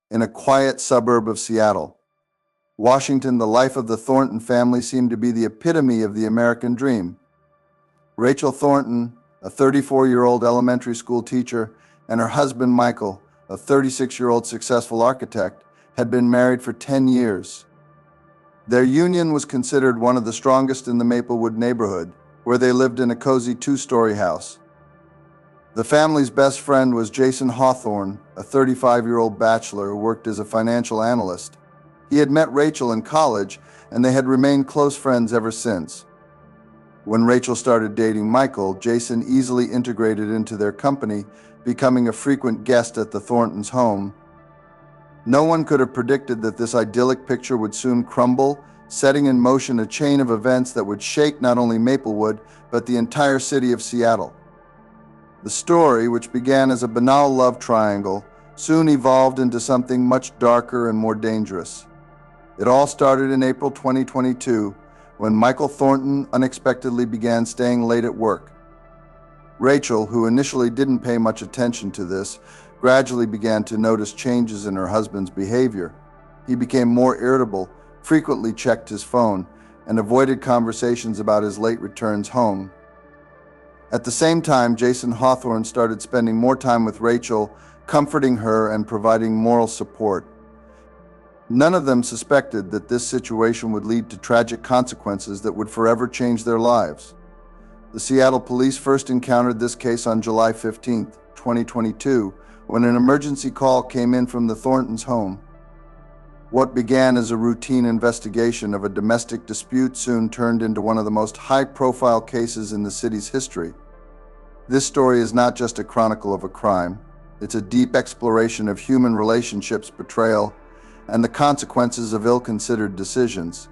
in a quiet suburb of Seattle. Washington, the life of the Thornton family seemed to be the epitome of the American dream. Rachel Thornton, a 34-year-old elementary school teacher, and her husband Michael, a 36-year-old successful architect, had been married for 10 years. Their union was considered one of the strongest in the Maplewood neighborhood, where they lived in a cozy two-story house. The family's best friend was Jason Hawthorne, a 35-year-old bachelor who worked as a financial analyst. He had met Rachel in college, and they had remained close friends ever since. When Rachel started dating Michael, Jason easily integrated into their company, becoming a frequent guest at the Thorntons' home. No one could have predicted that this idyllic picture would soon crumble, setting in motion a chain of events that would shake not only Maplewood, but the entire city of Seattle. The story, which began as a banal love triangle, soon evolved into something much darker and more dangerous. It all started in April 2022, when Michael Thornton unexpectedly began staying late at work. Rachel, who initially didn't pay much attention to this, gradually began to notice changes in her husband's behavior. He became more irritable, frequently checked his phone, and avoided conversations about his late returns home. At the same time, Jason Hawthorne started spending more time with Rachel, comforting her and providing moral support. None of them suspected that this situation would lead to tragic consequences that would forever change their lives. The Seattle police first encountered this case on July 15, 2022, when an emergency call came in from the Thorntons' home. What began as a routine investigation of a domestic dispute soon turned into one of the most high-profile cases in the city's history. This story is not just a chronicle of a crime. It's a deep exploration of human relationships, betrayal, and the consequences of ill-considered decisions.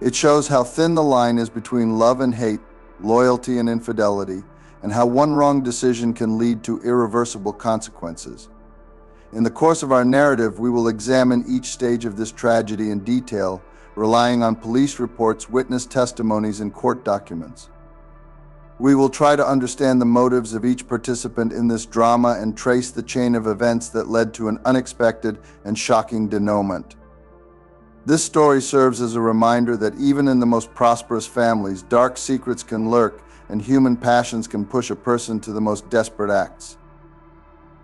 It shows how thin the line is between love and hate, loyalty and infidelity, and how one wrong decision can lead to irreversible consequences. In the course of our narrative, we will examine each stage of this tragedy in detail, relying on police reports, witness testimonies, and court documents. We will try to understand the motives of each participant in this drama and trace the chain of events that led to an unexpected and shocking denouement. This story serves as a reminder that even in the most prosperous families, dark secrets can lurk and human passions can push a person to the most desperate acts.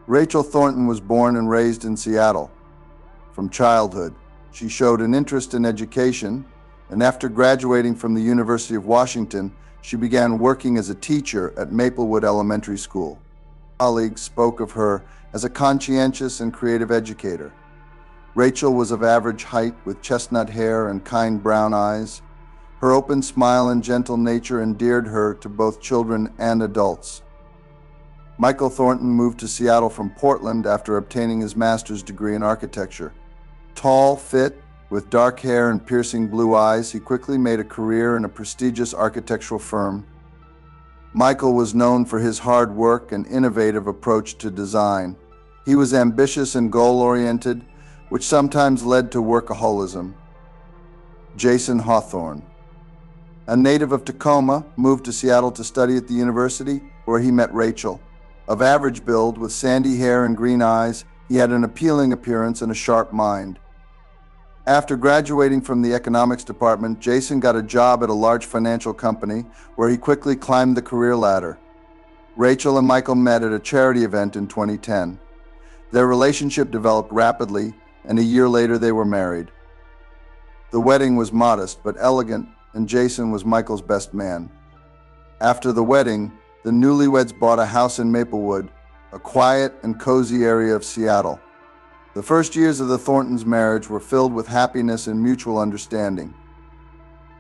Rachel Thornton was born and raised in Seattle. From childhood, she showed an interest in education, and after graduating from the University of Washington, she began working as a teacher at Maplewood Elementary School. Colleagues spoke of her as a conscientious and creative educator. Rachel was of average height with chestnut hair and kind brown eyes. Her open smile and gentle nature endeared her to both children and adults. Michael Thornton moved to Seattle from Portland after obtaining his master's degree in architecture. Tall, fit, with dark hair and piercing blue eyes, he quickly made a career in a prestigious architectural firm. Michael was known for his hard work and innovative approach to design. He was ambitious and goal-oriented, which sometimes led to workaholism. Jason Hawthorne, a native of Tacoma, moved to Seattle to study at the university, where he met Rachel. Of average build, with sandy hair and green eyes, he had an appealing appearance and a sharp mind. After graduating from the economics department, Jason got a job at a large financial company where he quickly climbed the career ladder. Rachel and Michael met at a charity event in 2010. Their relationship developed rapidly, and a year later they were married. The wedding was modest but elegant, and Jason was Michael's best man. After the wedding, the newlyweds bought a house in Maplewood, a quiet and cozy area of Seattle. The first years of the Thorntons' marriage were filled with happiness and mutual understanding.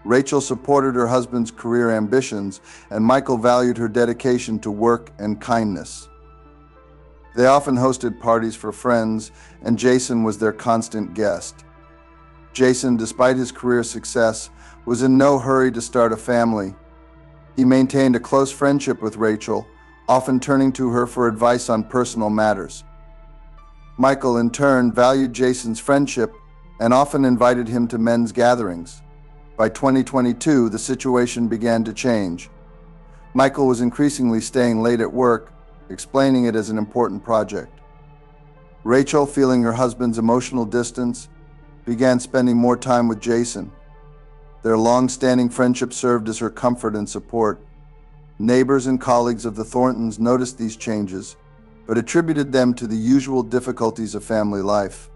Rachel supported her husband's career ambitions, and Michael valued her dedication to work and kindness. They often hosted parties for friends, and Jason was their constant guest. Jason, despite his career success, was in no hurry to start a family. He maintained a close friendship with Rachel, often turning to her for advice on personal matters. Michael, in turn, valued Jason's friendship and often invited him to men's gatherings. By 2022, the situation began to change. Michael was increasingly staying late at work, explaining it as an important project. Rachel, feeling her husband's emotional distance, began spending more time with Jason. Their long-standing friendship served as her comfort and support. Neighbors and colleagues of the Thorntons noticed these changes, but attributed them to the usual difficulties of family life.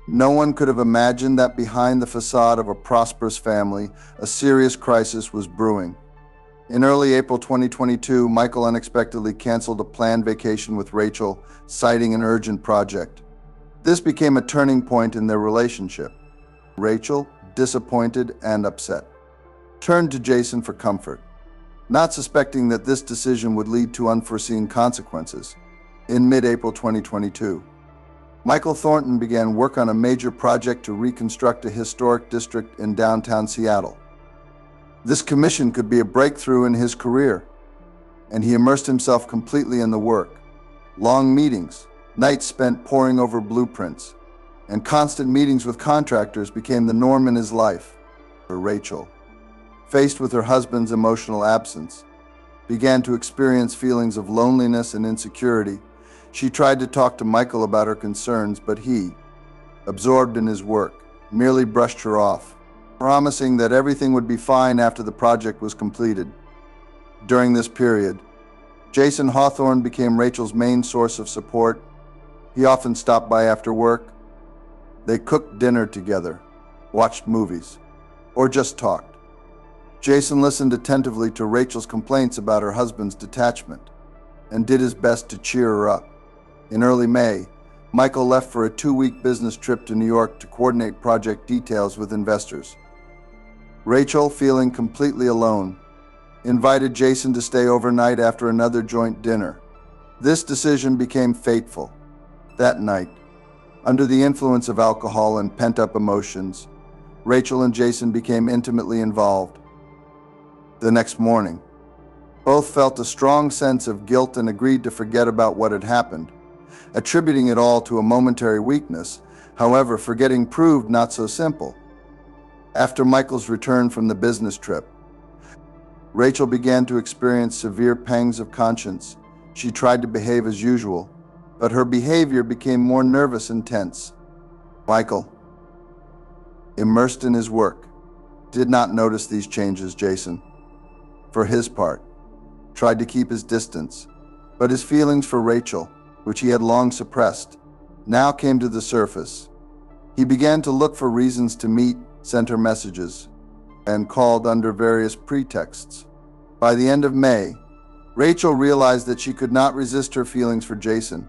No one could have imagined that behind the facade of a prosperous family, a serious crisis was brewing. In early April 2022, Michael unexpectedly canceled a planned vacation with Rachel, citing an urgent project. This became a turning point in their relationship. Rachel, disappointed and upset, turned to Jason for comfort, not suspecting that this decision would lead to unforeseen consequences. In mid-April 2022, Michael Thornton began work on a major project to reconstruct a historic district in downtown Seattle. This commission could be a breakthrough in his career, and he immersed himself completely in the work. Long meetings, nights spent poring over blueprints, and constant meetings with contractors became the norm in his life. Rachel, faced with her husband's emotional absence, began to experience feelings of loneliness and insecurity. She tried to talk to Michael about her concerns, but he, absorbed in his work, merely brushed her off, promising that everything would be fine after the project was completed. During this period, Jason Hawthorne became Rachel's main source of support. He often stopped by after work. They cooked dinner together, watched movies, or just talked. Jason listened attentively to Rachel's complaints about her husband's detachment and did his best to cheer her up. In early May, Michael left for a 2-week business trip to New York to coordinate project details with investors. Rachel, feeling completely alone, invited Jason to stay overnight after another joint dinner. This decision became fateful. That night, under the influence of alcohol and pent-up emotions, Rachel and Jason became intimately involved. The next morning, both felt a strong sense of guilt and agreed to forget about what had happened, attributing it all to a momentary weakness. However, forgetting proved not so simple. After Michael's return from the business trip, Rachel began to experience severe pangs of conscience. She tried to behave as usual, but her behavior became more nervous and tense. Michael, immersed in his work, did not notice these changes. Jason, for his part, tried to keep his distance, but his feelings for Rachel, which he had long suppressed, now came to the surface. He began to look for reasons to meet, sent her messages, and called under various pretexts. By the end of May, Rachel realized that she could not resist her feelings for Jason.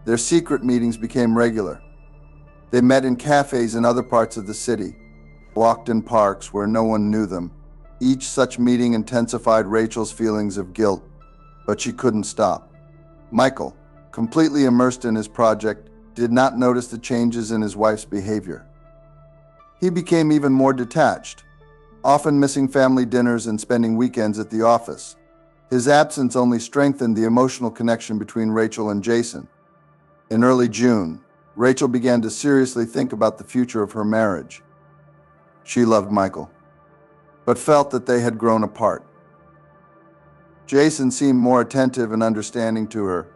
Their secret meetings became regular. They met in cafes in other parts of the city, walked in parks where no one knew them. Each such meeting intensified Rachel's feelings of guilt, but she couldn't stop. Michael, completely immersed in his project, did not notice the changes in his wife's behavior. He became even more detached, often missing family dinners and spending weekends at the office. His absence only strengthened the emotional connection between Rachel and Jason. In early June, Rachel began to seriously think about the future of her marriage. She loved Michael, but felt that they had grown apart. Jason seemed more attentive and understanding to her.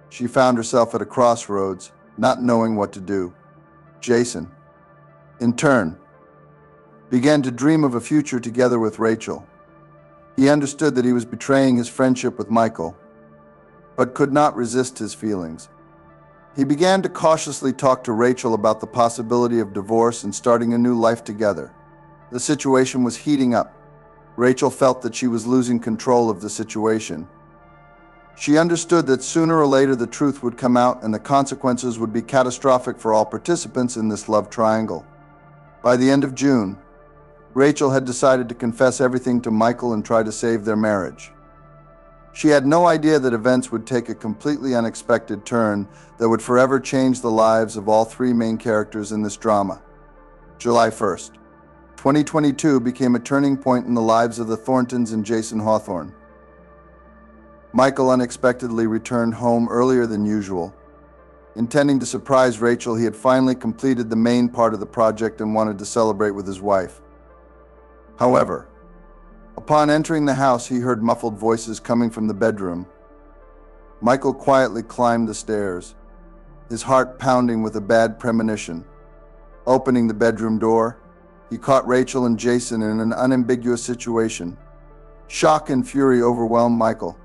She found herself at a crossroads, not knowing what to do. Jason, in turn, began to dream of a future together with Rachel. He understood that he was betraying his friendship with Michael, but could not resist his feelings. He began to cautiously talk to Rachel about the possibility of divorce and starting a new life together. The situation was heating up. Rachel felt that she was losing control of the situation. She understood that sooner or later the truth would come out and the consequences would be catastrophic for all participants in this love triangle. By the end of June, Rachel had decided to confess everything to Michael and try to save their marriage. She had no idea that events would take a completely unexpected turn that would forever change the lives of all three main characters in this drama. July 1st, 2022 became a turning point in the lives of the Thorntons and Jason Hawthorne. Michael unexpectedly returned home earlier than usual. Intending to surprise Rachel, he had finally completed the main part of the project and wanted to celebrate with his wife. However, upon entering the house, he heard muffled voices coming from the bedroom. Michael quietly climbed the stairs. his heart pounding with a bad premonition. Opening the bedroom door, he caught Rachel and Jason in an unambiguous situation. Shock and fury overwhelmed Michael.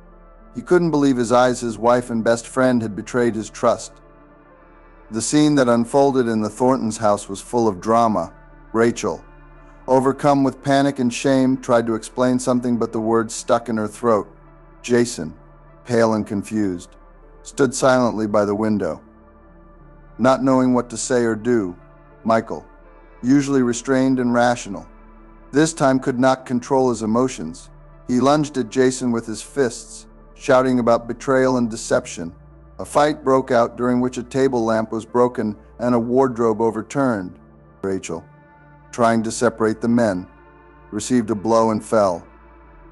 He couldn't believe his eyes. His wife and best friend had betrayed his trust. The scene that unfolded in the Thorntons' house was full of drama. Rachel, overcome with panic and shame, tried to explain something, but the words stuck in her throat. Jason, pale and confused, stood silently by the window. Not knowing what to say or do, Michael, usually restrained and rational, this time could not control his emotions. He lunged at Jason with his fists, shouting about betrayal and deception. A fight broke out, during which a table lamp was broken and a wardrobe overturned. Rachel, trying to separate the men, received a blow and fell,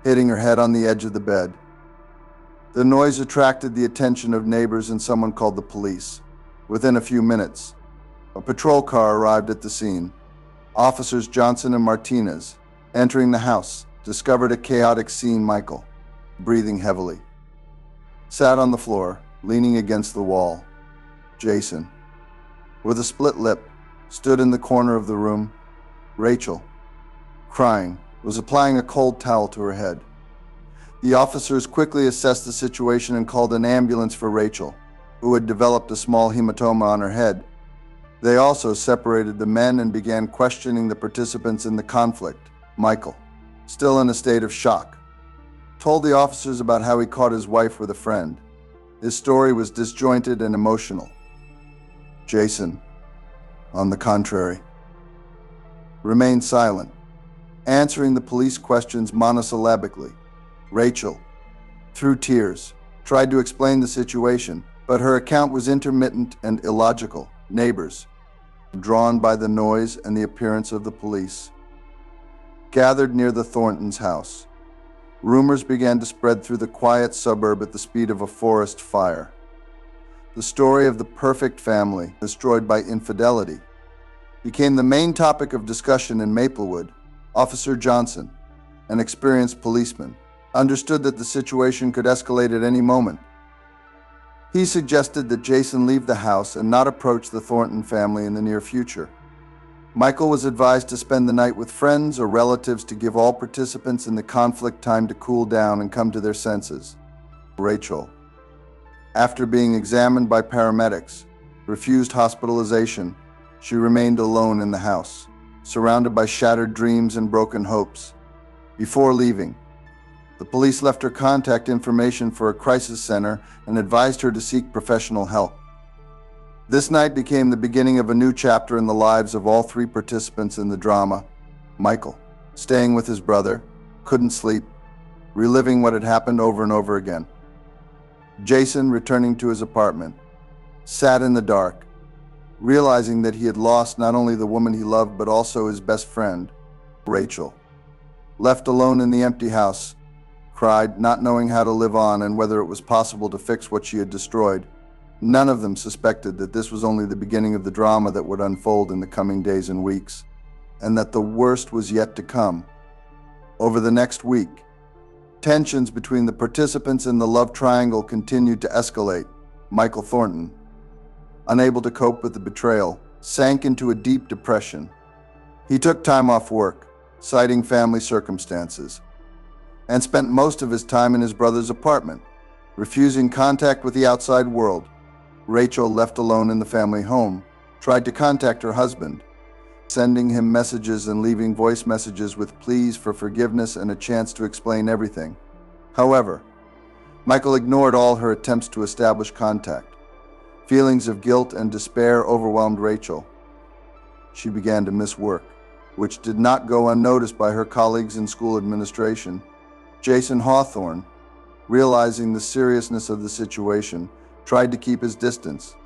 hitting her head on the edge of the bed. The noise attracted the attention of neighbors and someone called the police. Within a few minutes, a patrol car arrived at the scene. Officers Johnson and Martinez, entering the house, discovered a chaotic scene. Michael, breathing heavily, sat on the floor, leaning against the wall. Jason, with a split lip, stood in the corner of the room. Rachel, crying, was applying a cold towel to her head. The officers quickly assessed the situation and called an ambulance for Rachel, who had developed a small hematoma on her head. They also separated the men and began questioning the participants in the conflict. Michael, still in a state of shock, told the officers about how he caught his wife with a friend. His story was disjointed and emotional. Jason, on the contrary, remained silent, answering the police questions monosyllabically. Rachel, through tears, tried to explain the situation, but her account was intermittent and illogical. Neighbors, drawn by the noise and the appearance of the police, gathered near the Thorntons' house. Rumors began to spread through the quiet suburb at the speed of a forest fire. The story of the perfect family, destroyed by infidelity, became the main topic of discussion in Maplewood. Officer Johnson, an experienced policeman, understood that the situation could escalate at any moment. He suggested that Jason leave the house and not approach the Thornton family in the near future. Michael was advised to spend the night with friends or relatives to give all participants in the conflict time to cool down and come to their senses. Rachel, after being examined by paramedics, refused hospitalization. She remained alone in the house, surrounded by shattered dreams and broken hopes. Before leaving, the police left her contact information for a crisis center and advised her to seek professional help. This night became the beginning of a new chapter in the lives of all three participants in the drama. Michael, staying with his brother, couldn't sleep, reliving what had happened over and over again. Jason, returning to his apartment, sat in the dark, realizing that he had lost not only the woman he loved but also his best friend. Rachel, left alone in the empty house, cried, not knowing how to live on and whether it was possible to fix what she had destroyed. None of them suspected that this was only the beginning of the drama that would unfold in the coming days and weeks, and that the worst was yet to come. Over the next week, tensions between the participants in the love triangle continued to escalate. Michael Thornton, unable to cope with the betrayal, sank into a deep depression. He took time off work, citing family circumstances, and spent most of his time in his brother's apartment, refusing contact with the outside world. Rachel, left alone in the family home, tried to contact her husband, sending him messages and leaving voice messages with pleas for forgiveness and a chance to explain everything. However, Michael ignored all her attempts to establish contact. Feelings of guilt and despair overwhelmed Rachel. She began to miss work, which did not go unnoticed by her colleagues in school administration. Jason Hawthorne, realizing the seriousness of the situation, tried to keep his distance.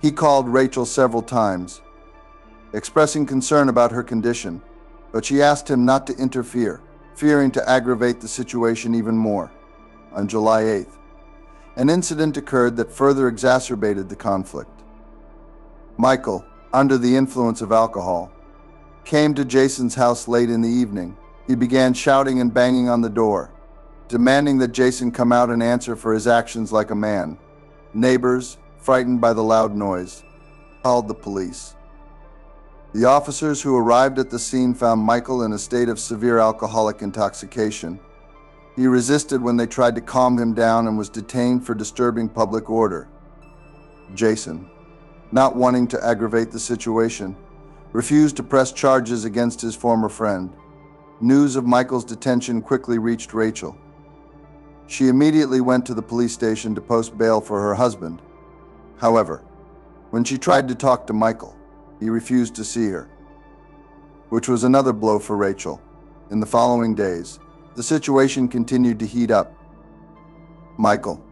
He called Rachel several times, expressing concern about her condition, but she asked him not to interfere, fearing to aggravate the situation even more. On July 8th, an incident occurred that further exacerbated the conflict. Michael, under the influence of alcohol, came to Jason's house late in the evening. He began shouting and banging on the door, demanding that Jason come out and answer for his actions like a man. Neighbors, frightened by the loud noise, called the police. The officers who arrived at the scene found Michael in a state of severe alcoholic intoxication. He resisted when they tried to calm him down and was detained for disturbing public order. Jason, not wanting to aggravate the situation, refused to press charges against his former friend. News of Michael's detention quickly reached Rachel. She immediately went to the police station to post bail for her husband. However, when she tried to talk to Michael, he refused to see her, which was another blow for Rachel. In the following days, the situation continued to heat up. Michael,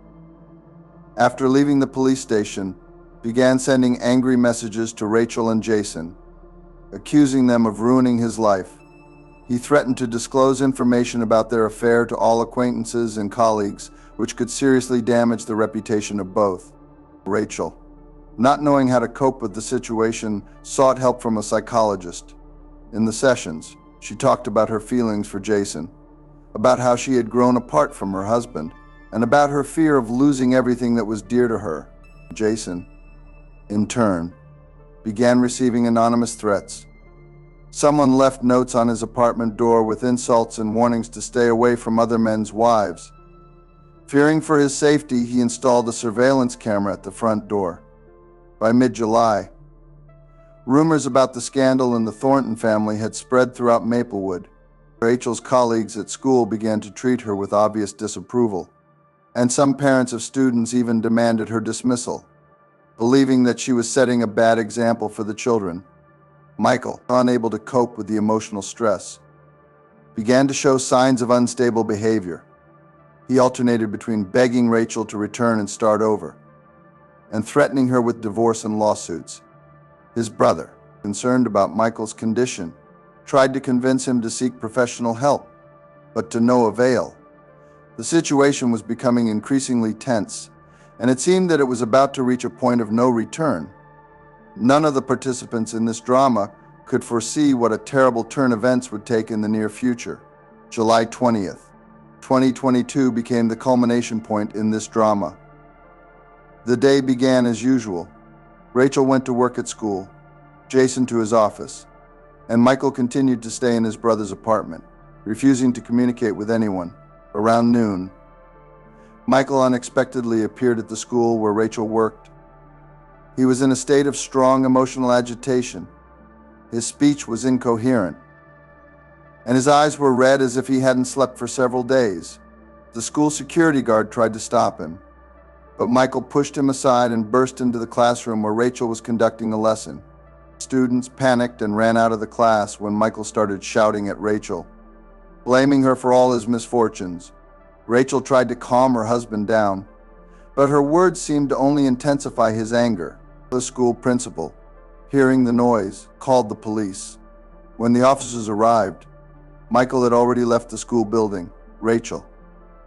after leaving the police station, began sending angry messages to Rachel and Jason, accusing them of ruining his life. He threatened to disclose information about their affair to all acquaintances and colleagues, which could seriously damage the reputation of both. Rachel, not knowing how to cope with the situation, sought help from a psychologist. In the sessions, she talked about her feelings for Jason, about how she had grown apart from her husband, and about her fear of losing everything that was dear to her. Jason, in turn, began receiving anonymous threats. Someone left notes on his apartment door with insults and warnings to stay away from other men's wives. Fearing for his safety, he installed a surveillance camera at the front door. By mid-July, rumors about the scandal in the Thornton family had spread throughout Maplewood. Rachel's colleagues at school began to treat her with obvious disapproval, and some parents of students even demanded her dismissal, believing that she was setting a bad example for the children. Michael, unable to cope with the emotional stress, began to show signs of unstable behavior. He alternated between begging Rachel to return and start over, and threatening her with divorce and lawsuits. His brother, concerned about Michael's condition, tried to convince him to seek professional help, but to no avail. The situation was becoming increasingly tense, and it seemed that it was about to reach a point of no return. None of the participants in this drama could foresee what a terrible turn events would take in the near future. July 20th, 2022 became the culmination point in this drama. The day began as usual. Rachel went to work at school, Jason to his office, and Michael continued to stay in his brother's apartment, refusing to communicate with anyone. Around noon, Michael unexpectedly appeared at the school where Rachel worked. He was in a state of strong emotional agitation. His speech was incoherent, and his eyes were red as if he hadn't slept for several days. The school security guard tried to stop him, but Michael pushed him aside and burst into the classroom where Rachel was conducting a lesson. Students panicked and ran out of the class when Michael started shouting at Rachel, blaming her for all his misfortunes. Rachel tried to calm her husband down, but her words seemed to only intensify his anger. The school principal, hearing the noise, called the police. When the officers arrived, Michael had already left the school building. Rachel,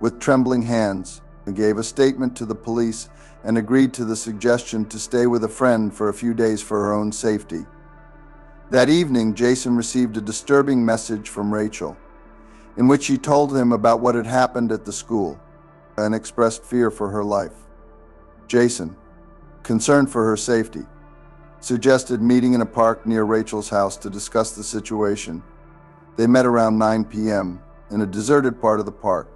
with trembling hands, gave a statement to the police and agreed to the suggestion to stay with a friend for a few days for her own safety. That evening, Jason received a disturbing message from Rachel, in which she told him about what had happened at the school and expressed fear for her life. Jason, concerned for her safety, suggested meeting in a park near Rachel's house to discuss the situation. They met around 9 p.m. in a deserted part of the park.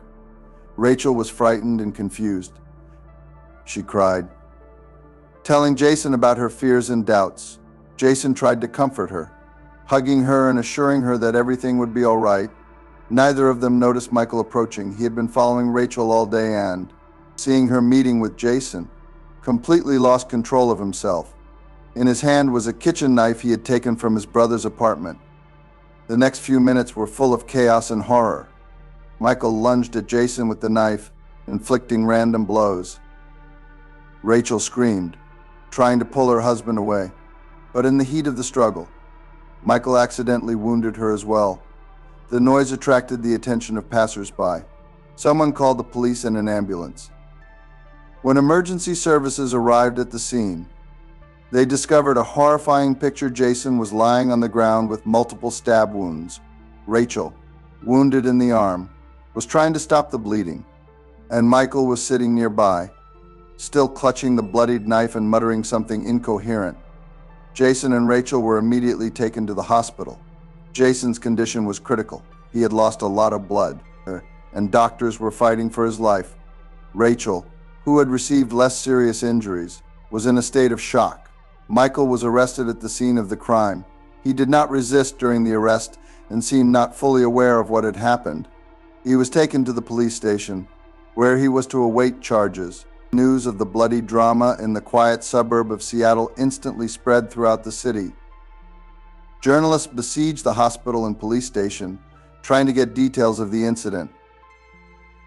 Rachel was frightened and confused. She cried, telling Jason about her fears and doubts. Jason tried to comfort her, hugging her and assuring her that everything would be all right. Neither of them noticed Michael approaching. He had been following Rachel all day and, seeing her meeting with Jason, completely lost control of himself. In his hand was a kitchen knife he had taken from his brother's apartment. The next few minutes were full of chaos and horror. Michael lunged at Jason with the knife, inflicting random blows. Rachel screamed, trying to pull her husband away. But in the heat of the struggle, Michael accidentally wounded her as well. The noise attracted the attention of passers-by. Someone called the police and an ambulance. When emergency services arrived at the scene, they discovered a horrifying picture. Jason was lying on the ground with multiple stab wounds. Rachel, wounded in the arm, was trying to stop the bleeding, and Michael was sitting nearby, still clutching the bloodied knife and muttering something incoherent. Jason and Rachel were immediately taken to the hospital. Jason's condition was critical. He had lost a lot of blood, and doctors were fighting for his life. Rachel, who had received less serious injuries, was in a state of shock. Michael was arrested at the scene of the crime. He did not resist during the arrest and seemed not fully aware of what had happened. He was taken to the police station, where he was to await charges. News of the bloody drama in the quiet suburb of Seattle instantly spread throughout the city. Journalists besieged the hospital and police station, trying to get details of the incident.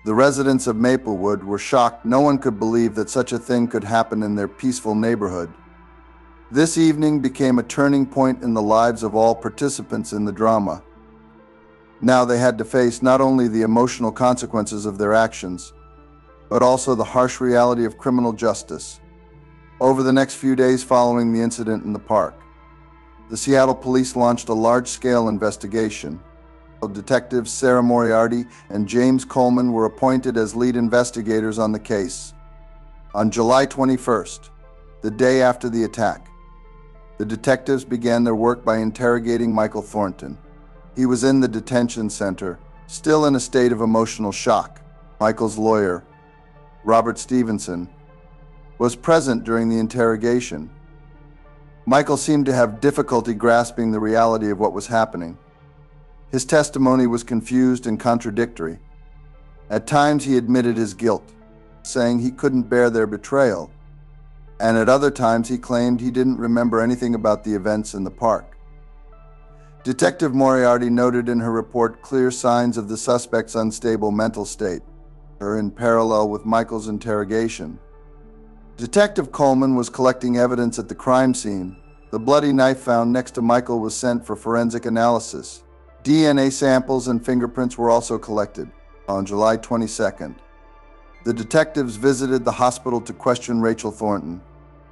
The residents of Maplewood were shocked. No one could believe that such a thing could happen in their peaceful neighborhood. This evening became a turning point in the lives of all participants in the drama. Now they had to face not only the emotional consequences of their actions, but also the harsh reality of criminal justice. Over the next few days following the incident in the park, the Seattle police launched a large-scale investigation. Detectives Sarah Moriarty and James Coleman were appointed as lead investigators on the case. On July 21st, the day after the attack, the detectives began their work by interrogating Michael Thornton. He was in the detention center, still in a state of emotional shock. Michael's lawyer, Robert Stevenson, was present during the interrogation. Michael seemed to have difficulty grasping the reality of what was happening. His testimony was confused and contradictory. At times he admitted his guilt, saying he couldn't bear their betrayal, and at other times he claimed he didn't remember anything about the events in the park. Detective Moriarty noted in her report clear signs of the suspect's unstable mental state, in parallel with Michael's interrogation. Detective Coleman was collecting evidence at the crime scene. The bloody knife found next to Michael was sent for forensic analysis. DNA samples and fingerprints were also collected. On July 22nd, the detectives visited the hospital to question Rachel Thornton.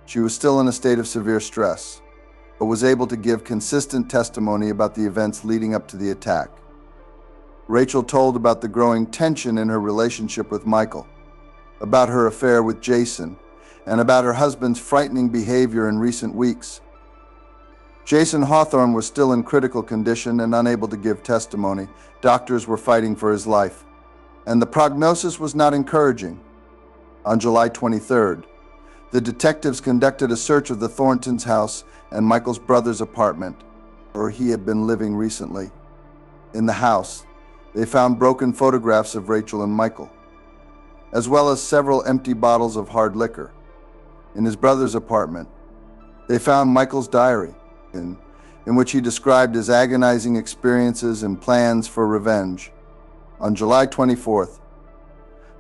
She was still in a state of severe stress, but was able to give consistent testimony about the events leading up to the attack. Rachel told about the growing tension in her relationship with Michael, about her affair with Jason, and about her husband's frightening behavior in recent weeks. Jason Hawthorne was still in critical condition and unable to give testimony. Doctors were fighting for his life, and the prognosis was not encouraging. On July 23rd, the detectives conducted a search of the Thorntons' house and Michael's brother's apartment, where he had been living recently. In the house, they found broken photographs of Rachel and Michael, as well as several empty bottles of hard liquor. In his brother's apartment, they found Michael's diary, in which he described his agonizing experiences and plans for revenge. On July 24th,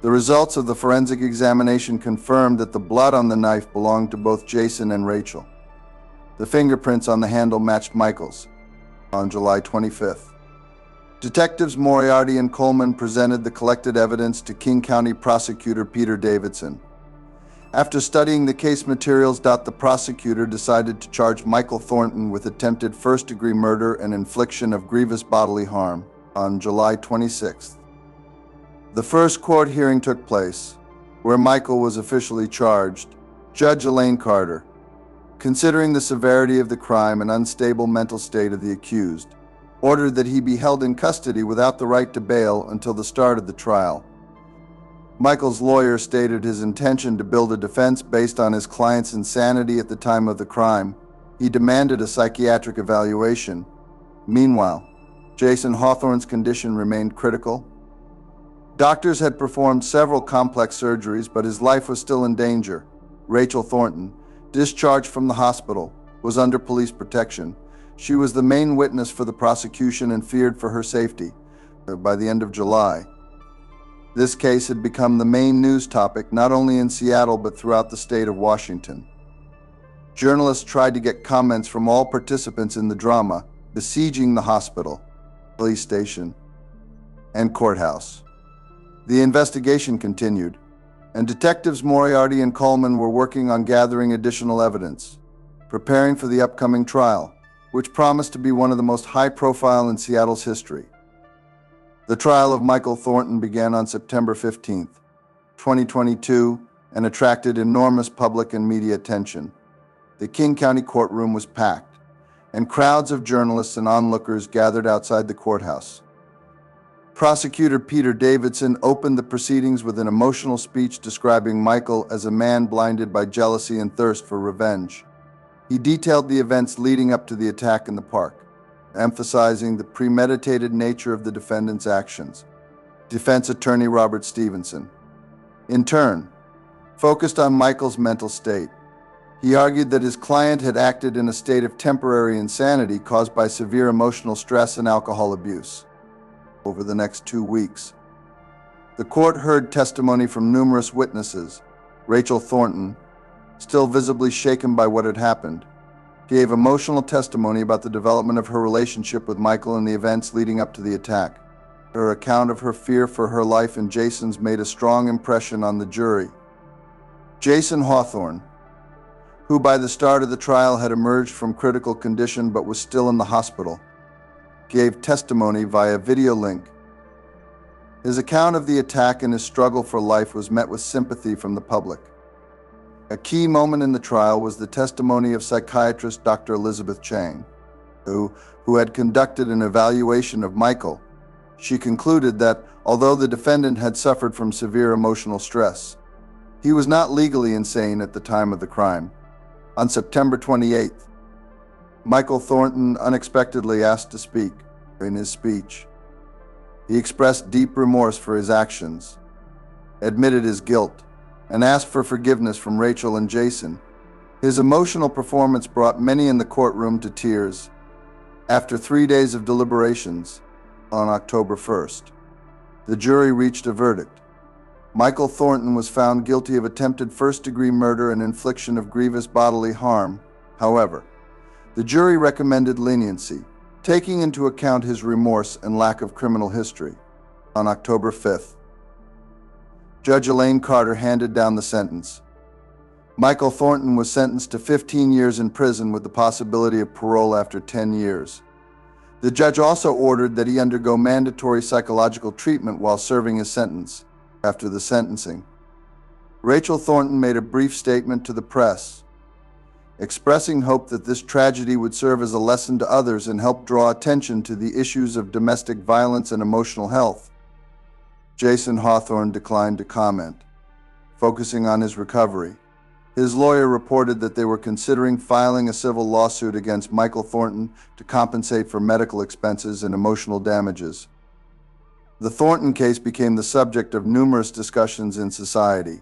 the results of the forensic examination confirmed that the blood on the knife belonged to both Jason and Rachel. The fingerprints on the handle matched Michael's. On July 25th, Detectives Moriarty and Coleman presented the collected evidence to King County Prosecutor Peter Davidson. After studying the case materials, the prosecutor decided to charge Michael Thornton with attempted first-degree murder and infliction of grievous bodily harm. On July 26th, the first court hearing took place, where Michael was officially charged. Judge Elaine Carter, considering the severity of the crime and unstable mental state of the accused, ordered that he be held in custody without the right to bail until the start of the trial. Michael's lawyer stated his intention to build a defense based on his client's insanity at the time of the crime. He demanded a psychiatric evaluation. Meanwhile, Jason Hawthorne's condition remained critical. Doctors had performed several complex surgeries, but his life was still in danger. Rachel Thornton, discharged from the hospital, was under police protection. She was the main witness for the prosecution and feared for her safety. By the end of July, this case had become the main news topic not only in Seattle but throughout the state of Washington. Journalists tried to get comments from all participants in the drama, besieging the hospital, police station, and courthouse. The investigation continued, and Detectives Moriarty and Coleman were working on gathering additional evidence, preparing for the upcoming trial, which promised to be one of the most high-profile in Seattle's history. The trial of Michael Thornton began on September 15th, 2022, and attracted enormous public and media attention. The King County courtroom was packed, and crowds of journalists and onlookers gathered outside the courthouse. Prosecutor Peter Davidson opened the proceedings with an emotional speech describing Michael as a man blinded by jealousy and thirst for revenge. He detailed the events leading up to the attack in the park, emphasizing the premeditated nature of the defendant's actions. Defense attorney Robert Stevenson, in turn, focused on Michael's mental state. He argued that his client had acted in a state of temporary insanity caused by severe emotional stress and alcohol abuse. Over the next 2 weeks, the court heard testimony from numerous witnesses. Rachel Thornton, still visibly shaken by what had happened, gave emotional testimony about the development of her relationship with Michael and the events leading up to the attack. Her account of her fear for her life and Jason's made a strong impression on the jury. Jason Hawthorne, who by the start of the trial had emerged from critical condition but was still in the hospital, gave testimony via video link. His account of the attack and his struggle for life was met with sympathy from the public. A key moment in the trial was the testimony of psychiatrist Dr. Elizabeth Chang, who had conducted an evaluation of Michael. She concluded that, although the defendant had suffered from severe emotional stress, he was not legally insane at the time of the crime. On September 28th, Michael Thornton unexpectedly asked to speak. In his speech, he expressed deep remorse for his actions, admitted his guilt, and asked for forgiveness from Rachel and Jason. His emotional performance brought many in the courtroom to tears. After 3 days of deliberations, on October 1st, the jury reached a verdict. Michael Thornton was found guilty of attempted first-degree murder and infliction of grievous bodily harm. However, the jury recommended leniency, taking into account his remorse and lack of criminal history. On October 5th, Judge Elaine Carter handed down the sentence. Michael Thornton was sentenced to 15 years in prison with the possibility of parole after 10 years. The judge also ordered that he undergo mandatory psychological treatment while serving his sentence. After the sentencing, Rachel Thornton made a brief statement to the press, expressing hope that this tragedy would serve as a lesson to others and help draw attention to the issues of domestic violence and emotional health. Jason Hawthorne declined to comment, focusing on his recovery. His lawyer reported that they were considering filing a civil lawsuit against Michael Thornton to compensate for medical expenses and emotional damages. The Thornton case became the subject of numerous discussions in society,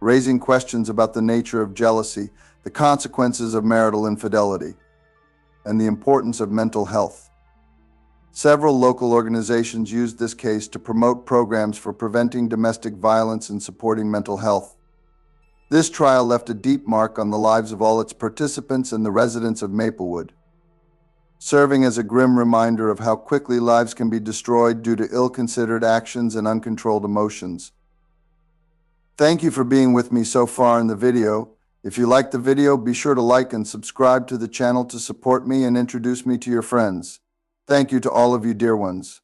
raising questions about the nature of jealousy, the consequences of marital infidelity, and the importance of mental health. Several local organizations used this case to promote programs for preventing domestic violence and supporting mental health. This trial left a deep mark on the lives of all its participants and the residents of Maplewood, serving as a grim reminder of how quickly lives can be destroyed due to ill-considered actions and uncontrolled emotions. Thank you for being with me so far in the video. If you liked the video, be sure to like and subscribe to the channel to support me and introduce me to your friends. Thank you to all of you dear ones.